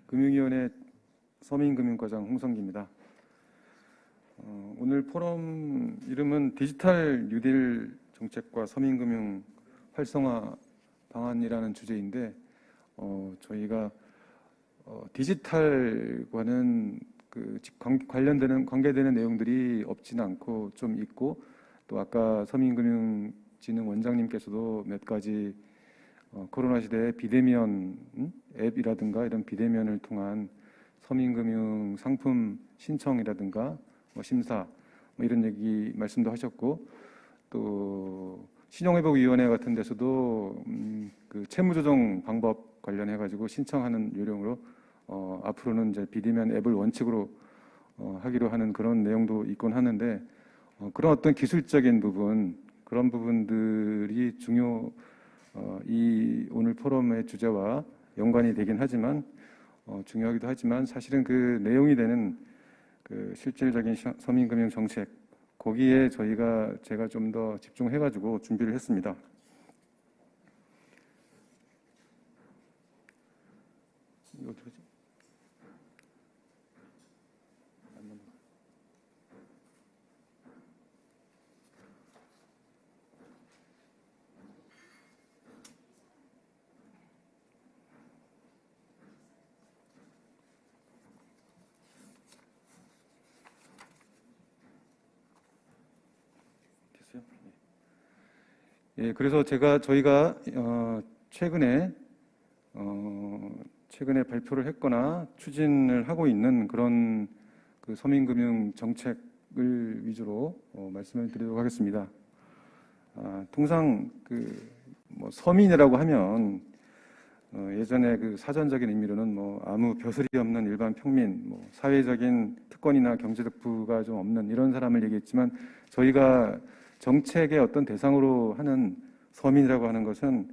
금융위원회 서민금융과장 홍성기입니다. 오늘 포럼 이름은 디지털 뉴딜 정책과 서민금융 활성화 방안이라는 주제인데, 저희가 디지털과는 관계되는 내용들이 없지는 않고 좀 있고, 또 아까 서민금융진흥원장님께서도 몇 가지 코로나 시대에 비대면 앱이라든가 이런 비대면을 통한 서민금융 상품 신청이라든가 심사 이런 얘기 말씀도 하셨고, 또 신용회복위원회 같은 데서도 그 채무조정 방법 관련해 가지고 신청하는 요령으로 앞으로는 이제 비대면 앱을 원칙으로 하기로 하는 그런 내용도 있곤 하는데, 그런 어떤 기술적인 부분, 그런 부분들이 이 오늘 포럼의 주제와 연관이 되긴 하지만 중요하기도 하지만, 사실은 그 내용이 되는 그 실질적인 서민금융 정책, 거기에 제가 좀 더 집중해가지고 준비를 했습니다. 이거 어떡하지? 됐어요? 예, 그래서 저희가 최근에 발표를 했거나 추진을 하고 있는 그런 그 서민금융 정책을 위주로 말씀을 드리도록 하겠습니다. 통상 서민이라고 하면 예전에 그 사전적인 의미로는 아무 벼슬이 없는 일반 평민, 사회적인 특권이나 경제적 부가 좀 없는 이런 사람을 얘기했지만, 저희가 정책의 어떤 대상으로 하는 서민이라고 하는 것은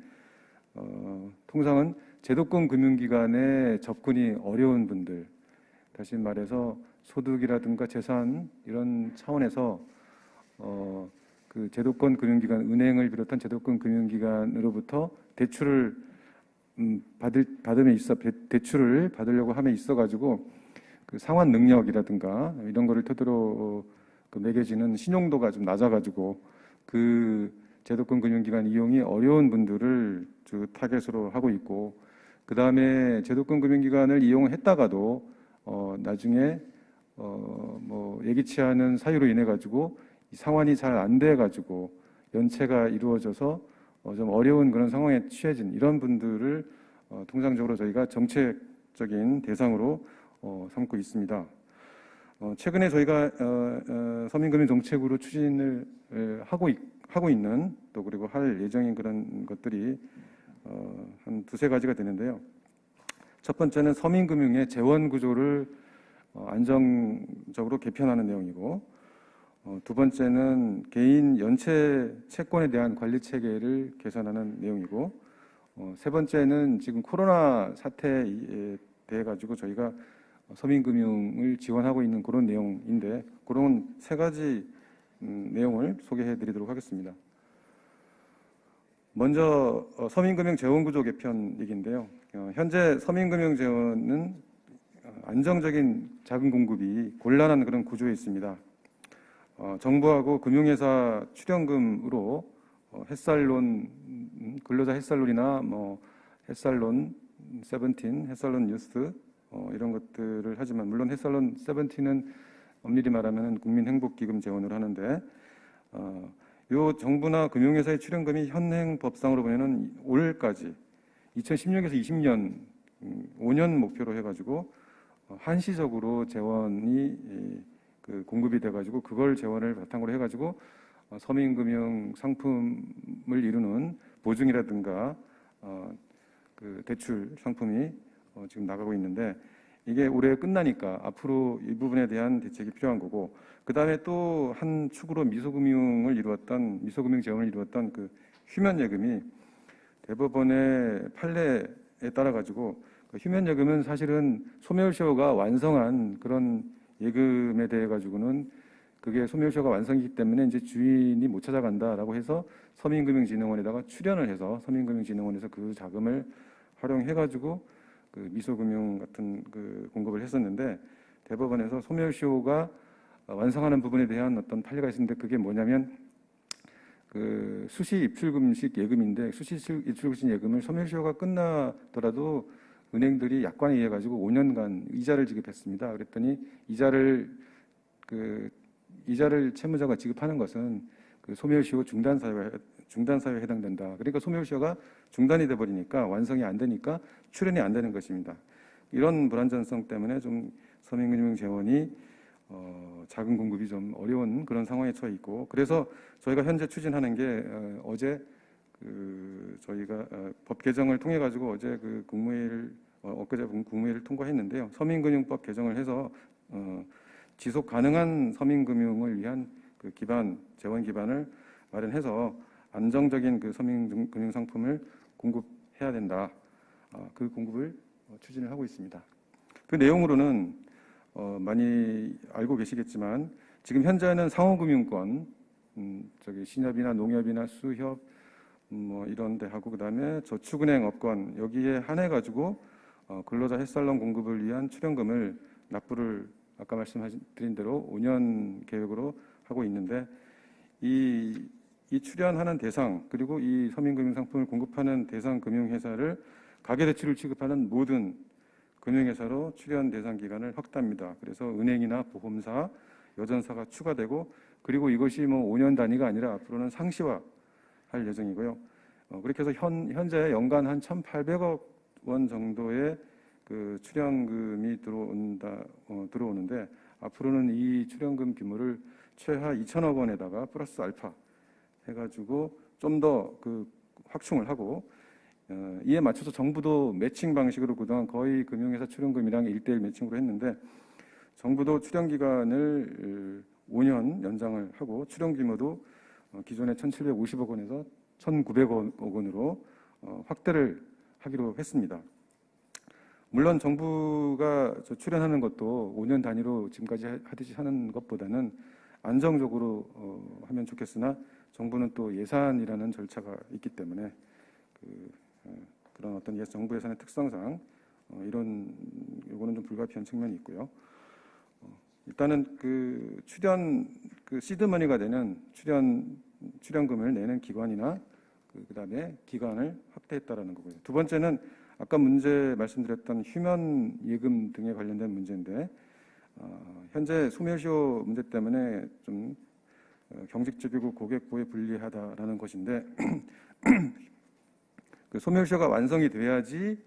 통상은 제도권 금융기관에 접근이 어려운 분들, 다시 말해서 소득이라든가 재산 이런 차원에서 그 제도권 금융기관, 은행을 비롯한 제도권 금융기관으로부터 대출을 대출을 받으려고 함에 있어가지고 그 상환 능력이라든가 이런 거를 토대로 매겨지는 신용도가 좀 낮아가지고 그 제도권 금융기관 이용이 어려운 분들을 타겟으로 하고 있고, 그 다음에 제도권 금융기관을 이용했다가도 나중에 예기치 않은 사유로 인해 가지고 상환이 잘 안 돼 가지고 연체가 이루어져서 좀 어려운 그런 상황에 처해진 이런 분들을 통상적으로 저희가 정책적인 대상으로 삼고 있습니다. 최근에 저희가 서민금융 정책으로 추진을 하고 있는, 또 그리고 할 예정인 그런 것들이 한 두세 가지가 되는데요. 첫 번째는 서민금융의 재원 구조를 안정적으로 개편하는 내용이고, 두 번째는 개인 연체 채권에 대한 관리 체계를 개선하는 내용이고, 세 번째는 지금 코로나 사태에 대해 가지고 저희가 서민금융을 지원하고 있는 그런 내용인데, 그런 세 가지 내용을 소개해 드리도록 하겠습니다. 먼저 서민금융 재원구조 개편 얘기인데요. 현재 서민금융 재원은 안정적인 자금 공급이 곤란한 그런 구조에 있습니다. 정부하고 금융회사 출연금으로 햇살론, 근로자 햇살론이나 햇살론 17, 햇살론 뉴스 이런 것들을 하지만, 물론 햇살론 17은 엄밀히 말하면 국민행복기금 재원을 하는데, 요 정부나 금융회사의 출연금이 현행 법상으로 보면은 올해까지 2016에서 20년 5년 목표로 해가지고 한시적으로 재원이 공급이 돼가지고, 그걸 재원을 바탕으로 해가지고 서민금융 상품을 이루는 보증이라든가 그 대출 상품이 지금 나가고 있는데, 이게 올해 끝나니까 앞으로 이 부분에 대한 대책이 필요한 거고, 그 다음에 또 한 축으로 미소금융 재원을 이루었던 그 휴면예금이 대법원의 판례에 따라 가지고, 그 휴면예금은 사실은 소멸시효가 완성한 그런 예금에 대해 가지고는 그게 소멸시효가 완성이기 때문에 이제 주인이 못 찾아간다라고 해서 서민금융진흥원에다가 출연을 해서 서민금융진흥원에서 그 자금을 활용해 가지고 그 미소금융 같은 그 공급을 했었는데 대법원에서 소멸시효가 완성하는 부분에 대한 어떤 판례가 있었는데 그게 뭐냐면 그 수시 입출금식 예금인데 수시 입출금식 예금을 소멸시효가 끝나더라도 은행들이 약관에 의해 가지고 5년간 이자를 지급했습니다. 그랬더니 이자를 채무자가 지급하는 것은 그 소멸시효 중단 사유에 해당된다. 그러니까 소멸시효가 중단이 돼 버리니까 완성이 안 되니까 출연이 안 되는 것입니다. 이런 불안전성 때문에 좀 서민금융재원이 자금 공급이 좀 어려운 그런 상황에 처해 있고, 그래서 저희가 현재 추진하는 게 어제 저희가 법 개정을 통해 가지고 어제 엊그제 국무회의를 통과했는데요. 서민금융법 개정을 해서 지속 가능한 서민금융을 위한 그 재원 기반을 마련해서 안정적인 그 서민금융 상품을 공급해야 된다. 그 공급을 추진을 하고 있습니다. 그 내용으로는 많이 알고 계시겠지만 지금 현재는 상호금융권, 신협이나 농협이나 수협 뭐 이런 데 하고 그다음에 저축은행 업권 여기에 한해 가지고 근로자 햇살론 공급을 위한 출연금을 납부를 아까 말씀드린 대로 5년 계획으로 하고 있는데 이 출연하는 대상 그리고 이 서민금융 상품을 공급하는 대상 금융회사를 가계대출을 취급하는 모든 금융회사로 출연 대상 기간을 확대합니다. 그래서 은행이나 보험사, 여전사가 추가되고 그리고 이것이 뭐 5년 단위가 아니라 앞으로는 상시화할 예정이고요. 그렇게 해서 현재 연간 한 1,800억 원 정도의 그 출연금이 들어오는데 앞으로는 이 출연금 규모를 최하 2천억 원에다가 플러스 알파 해가지고 좀 더 그 확충을 하고 이에 맞춰서 정부도 매칭 방식으로 그동안 거의 금융회사 출연금이랑 1대1 매칭으로 했는데 정부도 출연 기간을 5년 연장을 하고 출연 규모도 기존의 1,750억 원에서 1,900억 원으로 확대를 하기로 했습니다. 물론 정부가 출연하는 것도 5년 단위로 지금까지 하듯이 하는 것보다는 안정적으로 하면 좋겠으나 정부는 또 예산이라는 절차가 있기 때문에 그런 어떤 정부 예산의 특성상 요거는 좀 불가피한 측면이 있고요. 일단은 그 시드머니가 되는 출연금을 내는 기관이나 그다음에 기간을 확대했다라는 거고요. 두 번째는 아까 말씀드렸던 휴면 예금 등에 관련된 문제인데 현재 소멸시효 문제 때문에 좀 경직적이고 고객 보호에 불리하다라는 것인데 그 소멸시효가 완성이 돼야지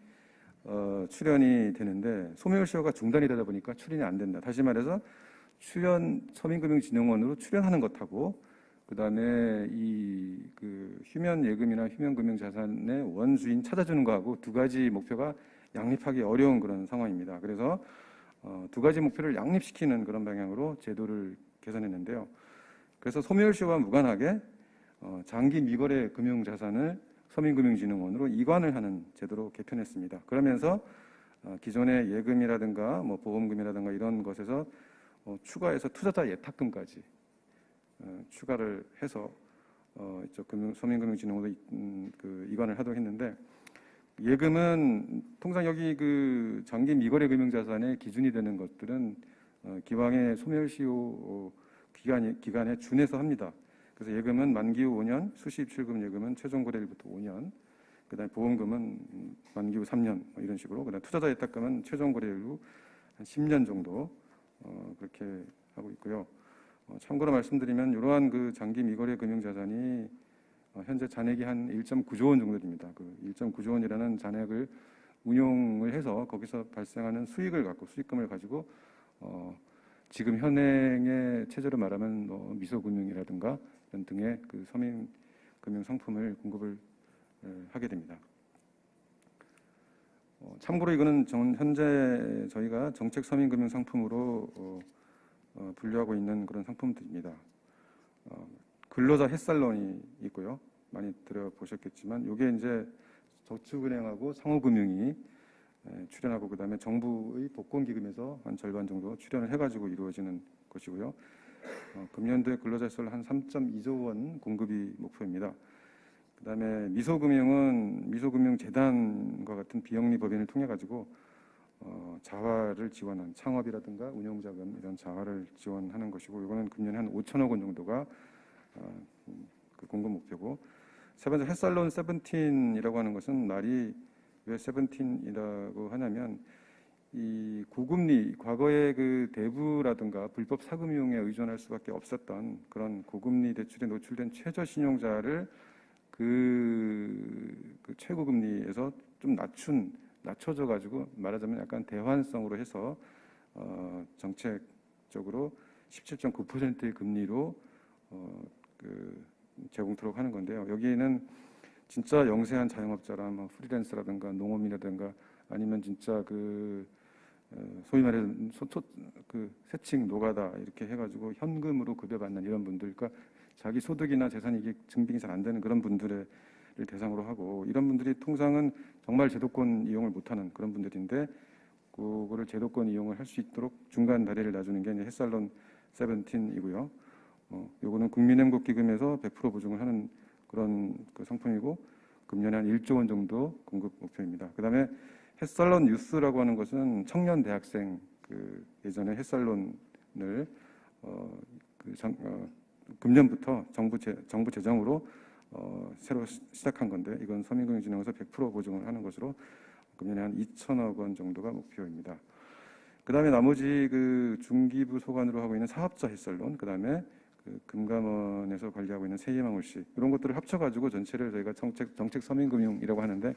출연이 되는데 소멸시효가 중단이 되다 보니까 출연이 안 된다. 다시 말해서 서민금융진흥원으로 출연하는 것하고 그다음에 그 휴면 예금이나 휴면 금융 자산의 원수인 찾아주는 거하고 두 가지 목표가 양립하기 어려운 그런 상황입니다. 그래서 두 가지 목표를 양립시키는 그런 방향으로 제도를 개선했는데요. 그래서 소멸시효와 무관하게 장기 미거래 금융 자산을 서민금융진흥원으로 이관을 하는 제도로 개편했습니다. 그러면서 기존의 예금이라든가 뭐 보험금이라든가 이런 것에서 추가해서 투자자 예탁금까지 추가를 해서 서민금융진흥원으로 이관을 하도록 했는데 예금은 통상 여기 그 장기 미거래 금융자산의 기준이 되는 것들은 기왕의 소멸시효 기간에 준해서 합니다. 그래서 예금은 만기 후 5년, 수시 입출금 예금은 최종 거래일부터 5년, 그다음에 보험금은 만기 후 3년 이런 식으로, 그다음에 투자자 예탁금은 최종 거래일 후 한 10년 정도 그렇게 하고 있고요. 참고로 말씀드리면 이러한 그 장기 미거래 금융 자산이 현재 잔액이 한 1.9조 원 정도 됩니다. 그 1.9조 원이라는 잔액을 운용을 해서 거기서 발생하는 수익금을 가지고 지금 현행의 체제로 말하면 미소금융이라든가 이런 등의 그 서민금융 상품을 공급을 하게 됩니다. 참고로 이거는 현재 저희가 정책 서민금융 상품으로 분류하고 있는 그런 상품들입니다. 근로자 햇살론이 있고요. 많이 들어보셨겠지만 이게 이제 저축은행하고 상호금융이 출연하고 그다음에 정부의 복권기금에서 한 절반 정도 출연을 해가지고 이루어지는 것이고요. 금년도에 근로자 햇살론 한 3.2조 원 공급이 목표입니다. 그다음에 미소금융은 미소금융재단과 같은 비영리 법인을 통해 가지고 자활을 지원한 창업이라든가 운용자금 이런 자활을 지원하는 것이고, 이거는 금년에 한 5천억 원 정도가 그 공급 목표고, 세 번째 햇살론 세븐틴이라고 하는 것은 말이 왜 세븐틴이라고 하냐면, 이 고금리, 과거에 그 대부라든가 불법 사금융에 의존할 수밖에 없었던 그런 고금리 대출에 노출된 최저 신용자를 그 최고금리에서 좀 낮춰져 가지고, 말하자면 약간 대환성으로 해서 정책적으로 17.9%의 금리로 제공토록 하는 건데요. 여기에는 진짜 영세한 자영업자라 뭐 프리랜서라든가 농업이라든가 아니면 진짜 소위 말해서 세층 노가다 이렇게 해가지고 현금으로 급여받는 이런 분들, 그러니까 자기 소득이나 재산이 이게 증빙이 잘 안 되는 그런 분들을 대상으로 하고, 이런 분들이 통상은 정말 제도권 이용을 못하는 그런 분들인데, 그거를 제도권 이용을 할 수 있도록 중간 다리를 놔주는 게 이제 햇살론 세븐틴이고요. 요거는 국민행복기금에서 100% 보증을 하는 그런 상품이고, 금년에 한 1조 원 정도 공급 목표입니다. 그다음에 햇살론 뉴스라고 하는 것은 청년 대학생, 예전에 햇살론을 금년부터 정부 재정으로 새로 시작한 건데, 이건 서민금융진흥원에서 100% 보증을 하는 것으로 금년에 한 2천억 원 정도가 목표입니다. 그다음에 나머지 중기부 소관으로 하고 있는 사업자 햇살론, 그다음에 금감원에서 관리하고 있는 세희망울씨, 이런 것들을 합쳐가지고 전체를 저희가 정책 서민금융이라고 하는데,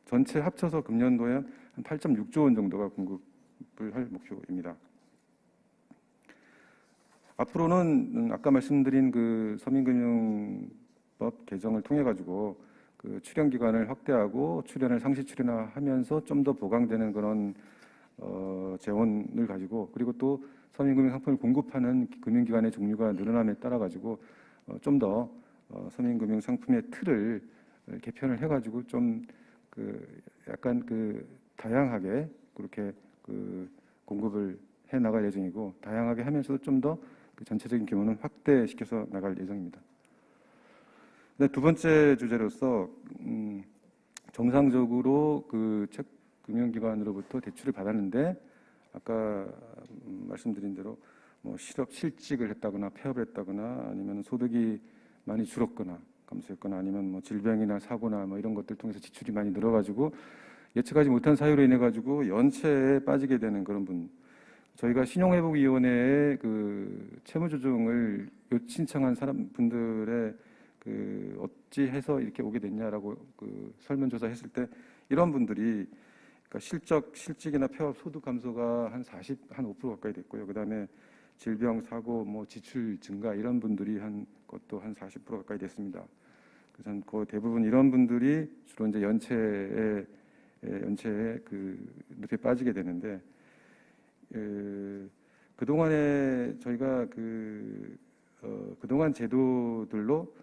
전체 합쳐서 금년도에 한 8.6조 원 정도가 공급을 할 목표입니다. 앞으로는 아까 말씀드린 서민금융법 개정을 통해 가지고 출연 기간을 확대하고 출연을 상시 출연화하면서 좀 더 보강되는 그런 재원을 가지고, 그리고 또 서민금융 상품을 공급하는 금융기관의 종류가 늘어남에 따라 가지고 좀 더 서민금융 상품의 틀을 개편을 해가지고 좀 약간 다양하게 그렇게 공급을 해 나갈 예정이고, 다양하게 하면서도 좀 더 전체적인 규모는 확대시켜서 나갈 예정입니다. 네, 두 번째 주제로서 정상적으로 금융기관으로부터 대출을 받았는데, 아까 말씀드린 대로 뭐 실직을 했다거나 폐업을 했다거나 아니면 소득이 많이 줄었거나 감소했거나 아니면 뭐 질병이나 사고나 뭐 이런 것들 통해서 지출이 많이 늘어가지고 예측하지 못한 사유로 인해 가지고 연체에 빠지게 되는 그런 분, 저희가 신용회복위원회에 채무조정을 신청한 분들의 어찌해서 이렇게 오게 됐냐라고 설문조사했을 때, 이런 분들이 실직이나 폐업, 소득 감소가 한 5% 가까이 됐고요. 그다음에 질병, 사고, 뭐 지출 증가 이런 분들이 한 것도 한 40% 가까이 됐습니다. 그래서 대부분 이런 분들이 주로 이제 연체에 늪에 빠지게 되는데, 그동안에 저희가 그동안 제도들로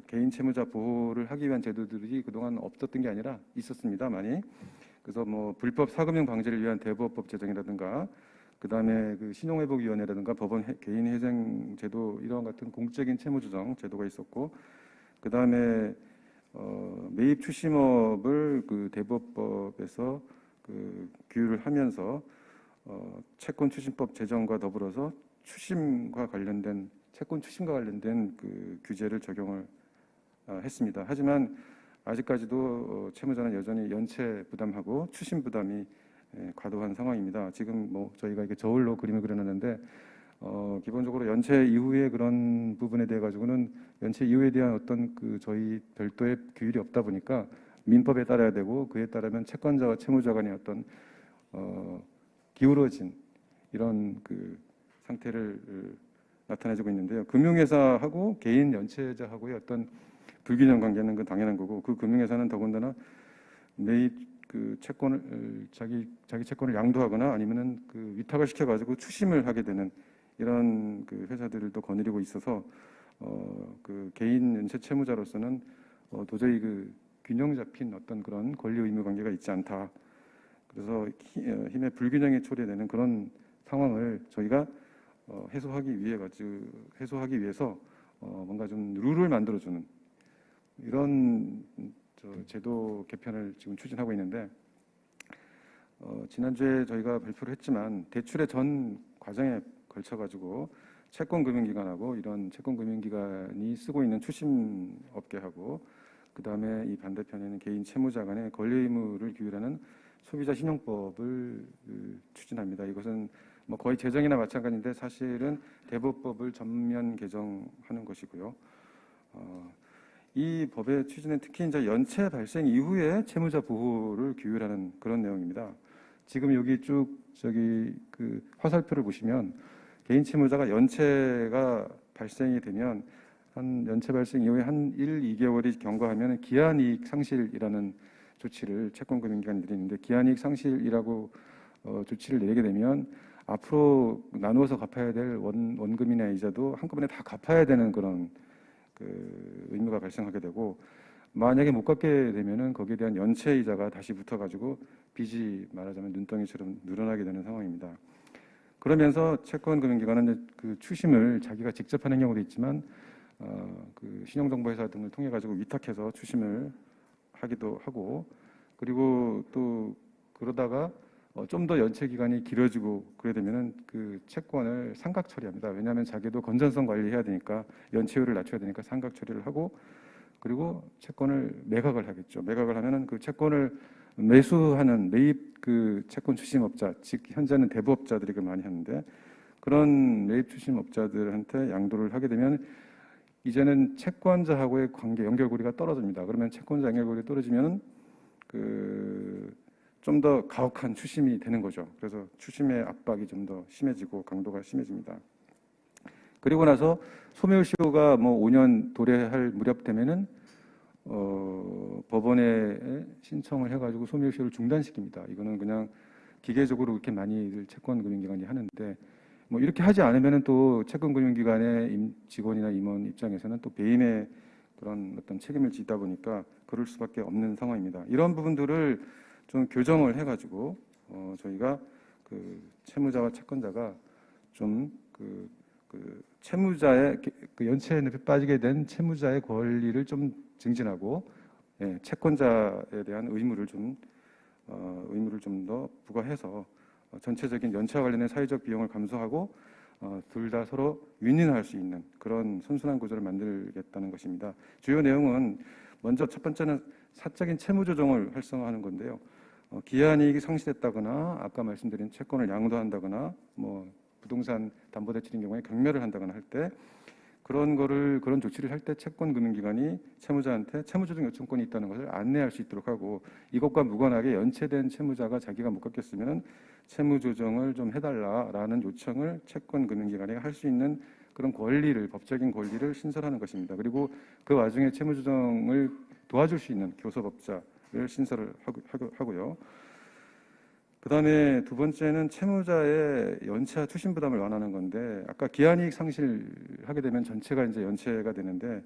개인 채무자 보호를 하기 위한 제도들이 그동안 없었던 게 아니라 있었습니다, 많이. 그래서 뭐 불법 사금융 방지를 위한 대부업법 제정이라든가, 그다음에 신용회복위원회라든가 법원 개인회생 제도, 이런 같은 공적인 채무조정 제도가 있었고, 그다음에 매입 추심업을 대부업법에서 규율을 하면서 채권 추심법 제정과 더불어서 채권 추심과 관련된 규제를 적용을 했습니다. 하지만 아직까지도 채무자는 여전히 연체 부담하고 추심 부담이 과도한 상황입니다. 지금 뭐 저희가 이게 저울로 그림을 그려놨는데, 기본적으로 연체 이후에 그런 부분에 대해 가지고는 연체 이후에 대한 어떤 저희 별도의 규율이 없다 보니까 민법에 따라야 되고, 그에 따르면 채권자와 채무자 간의 어떤 기울어진 이런 상태를 나타내주고 있는데요. 금융회사하고 개인 연체자하고의 어떤 불균형 관계는 당연한 거고, 금융회사는 더군다나 매입 채권을 자기 채권을 양도하거나 아니면은 위탁을 시켜가지고 추심을 하게 되는 이런 회사들도 거느리고 있어서 개인 연체 채무자로서는 도저히 균형 잡힌 어떤 그런 권리 의무 관계가 있지 않다. 그래서 힘의 불균형이 초래되는 그런 상황을 저희가 해소하기 위해서 뭔가 좀 룰을 만들어주는, 이런 제도 개편을 지금 추진하고 있는데 지난주에 저희가 발표를 했지만 대출의 전 과정에 걸쳐가지고 채권금융기관하고 이런 채권금융기관이 쓰고 있는 추심업계하고 그 다음에 이 반대편에는 개인 채무자 간의 권리 의무를 규율하는 소비자 신용법을 추진합니다. 이것은 뭐 거의 제정이나 마찬가지인데 사실은 대법법을 전면 개정하는 것이고요. 이 법의 취지는 특히 이제 연체 발생 이후에 채무자 보호를 규율하는 그런 내용입니다. 지금 여기 쭉 그 화살표를 보시면 개인 채무자가 연체가 발생이 되면 한 연체 발생 이후에 한 1, 2개월이 경과하면 기한이익 상실이라는 조치를 채권금융기관이 내리는데 기한이익 상실이라고 조치를 내리게 되면 앞으로 나누어서 갚아야 될 원금이나 이자도 한꺼번에 다 갚아야 되는 그런 그 의무가 발생하게 되고 만약에 못 갚게 되면은 거기에 대한 연체 이자가 다시 붙어가지고 빚이 말하자면 눈덩이처럼 늘어나게 되는 상황입니다. 그러면서 채권금융기관은 그 추심을 자기가 직접 하는 경우도 있지만 그 신용정보회사 등을 통해 가지고 위탁해서 추심을 하기도 하고 그리고 또 그러다가 좀 더 연체 기간이 길어지고 그래 되면은 그 채권을 상각 처리합니다. 왜냐하면 자기도 건전성 관리해야 되니까 연체율을 낮춰야 되니까 상각 처리를 하고 그리고 채권을 매각을 하겠죠. 매각을 하면은 그 채권을 매수하는 매입 그 채권 추심업자, 즉 현재는 대부업자들이 많이 하는데 그런 매입 추심업자들한테 양도를 하게 되면 이제는 채권자하고의 관계 연결고리가 떨어집니다. 그러면 채권자 연결고리 떨어지면은 그 좀 더 가혹한 추심이 되는 거죠. 그래서 추심의 압박이 좀 더 심해지고 강도가 심해집니다. 그리고 나서 소멸시효가 뭐 5년 도래할 무렵 되면은 법원에 신청을 해가지고 소멸시효를 중단시킵니다. 이거는 그냥 기계적으로 이렇게 많이들 채권금융기관이 하는데 뭐 이렇게 하지 않으면은 또 채권금융기관의 직원이나 임원 입장에서는 또 배임의 그런 어떤 책임을 지다 보니까 그럴 수밖에 없는 상황입니다. 이런 부분들을 좀 교정을 해가지고 저희가 그 채무자와 채권자가 좀 그 채무자의 그 연체에 빠지게 된 채무자의 권리를 좀 증진하고 채권자에 대한 의무를 좀 더 부과해서 전체적인 연체와 관련된 사회적 비용을 감소하고 둘 다 서로 윈윈할 수 있는 그런 선순환 구조를 만들겠다는 것입니다. 주요 내용은 먼저 첫 번째는 사적인 채무 조정을 활성화하는 건데요. 기한이익이 상실했다거나 아까 말씀드린 채권을 양도한다거나 뭐 부동산 담보대출인 경우에 경매를 한다거나 할 때 그런 조치를 할 때 채권금융기관이 채무자한테 채무조정 요청권이 있다는 것을 안내할 수 있도록 하고 이것과 무관하게 연체된 채무자가 자기가 못 갚겠으면 채무조정을 좀 해달라라는 요청을 채권금융기관이 할 수 있는 그런 권리를 법적인 권리를 신설하는 것입니다. 그리고 그 와중에 채무조정을 도와줄 수 있는 교섭업자를 신설을 하고요. 그 다음에 두 번째는 채무자의 연체와 추심 부담을 완화하는 건데 아까 기한이익 상실하게 되면 전체가 이제 연체가 되는데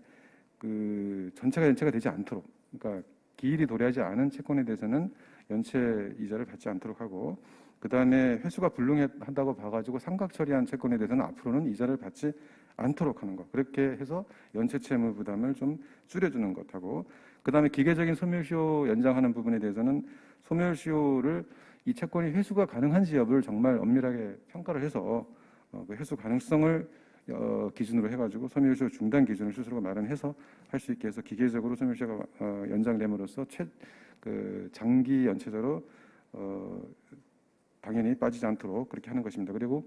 그 전체가 연체가 되지 않도록 그러니까 기일이 도래하지 않은 채권에 대해서는 연체 이자를 받지 않도록 하고 그 다음에 회수가 불능하다고 봐가지고 상각 처리한 채권에 대해서는 앞으로는 이자를 받지 않도록 하는 것 그렇게 해서 연체 채무 부담을 좀 줄여주는 것하고 그 다음에 기계적인 소멸시효 연장하는 부분에 대해서는 소멸시효를 이 채권이 회수가 가능한지 여부를 정말 엄밀하게 평가를 해서 그 회수 가능성을 기준으로 해가지고 소멸시효 중단 기준을 스스로가 마련해서 할 수 있게 해서 기계적으로 소멸시효가 연장됨으로써 장기 연체자로 당연히 빠지지 않도록 그렇게 하는 것입니다. 그리고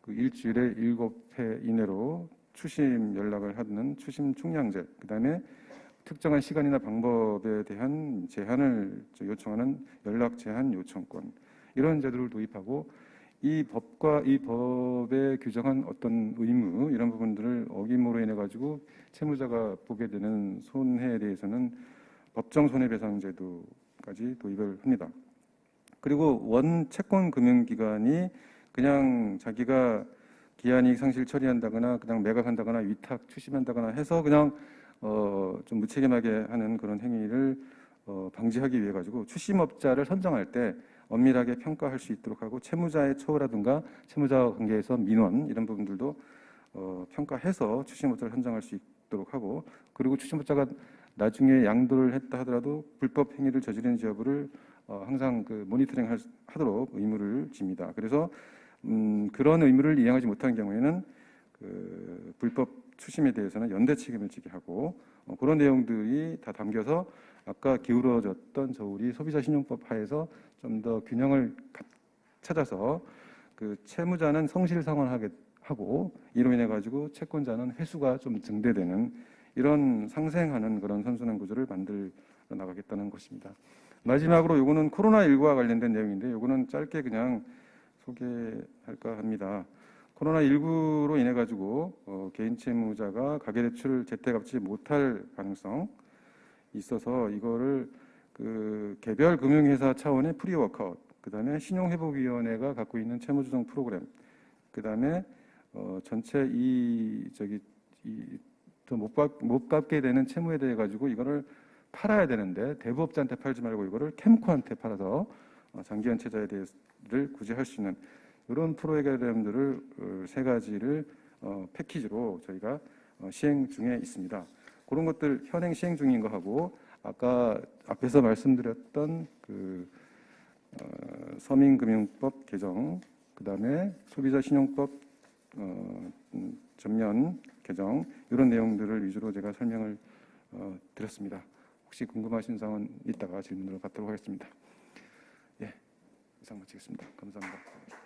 그 일주일에 7회 이내로 추심 연락을 하는 추심 충량제, 그 다음에 특정한 시간이나 방법에 대한 제한을 요청하는 연락 제한 요청권 이런 제도를 도입하고 이 법과 이 법에 규정한 어떤 의무 이런 부분들을 어김으로 인해 가지고 채무자가 보게 되는 손해에 대해서는 법정 손해배상 제도까지 도입을 합니다. 그리고 원 채권 금융기관이 그냥 자기가 기한이익 상실 처리한다거나 그냥 매각한다거나 위탁 추심한다거나 해서 그냥 좀 무책임하게 하는 그런 행위를 방지하기 위해 가지고 추심업자를 선정할 때 엄밀하게 평가할 수 있도록 하고 채무자의 처우라든가 채무자와 관계에서 민원 이런 부분들도 평가해서 추심업자를 선정할 수 있도록 하고 그리고 추심업자가 나중에 양도를 했다 하더라도 불법 행위를 저지른지 여부를 항상 모니터링 하도록 의무를 집니다. 그래서 그런 의무를 이행하지 못한 경우에는 불법 추심에 대해서는 연대 책임을 지게 하고 그런 내용들이 다 담겨서 아까 기울어졌던 우리 소비자 신용법 하에서 좀 더 균형을 찾아서 채무자는 성실성원하게 하고 이로 인해 가지고 채권자는 회수가 좀 증대되는 이런 상생하는 그런 선순환 구조를 만들어 나가겠다는 것입니다. 마지막으로 요거는 코로나19와 관련된 내용인데 요거는 짧게 그냥 소개할까 합니다. 코로나19로 인해 가지고 개인 채무자가 가계대출을 제때 갚지 못할 가능성 있어서 이거를 개별 금융회사 차원의 프리워크아웃, 그다음에 신용회복위원회가 갖고 있는 채무조정 프로그램, 그다음에 전체 못 갚게 되는 채무에 대해 가지고 이거를 팔아야 되는데 대부업자한테 팔지 말고 이거를 캠코한테 팔아서 장기한 채자를 구제할 수 있는 이런 프로그램들을 세 가지를 패키지로 저희가 시행 중에 있습니다. 그런 것들 현행 시행 중인 거 하고 아까 앞에서 말씀드렸던 서민금융법 개정, 그다음에 소비자신용법 전면 개정 이런 내용들을 위주로 제가 설명을 드렸습니다. 혹시 궁금하신 사항은 이따가 질문으로 받도록 하겠습니다. 예, 이상 마치겠습니다. 감사합니다.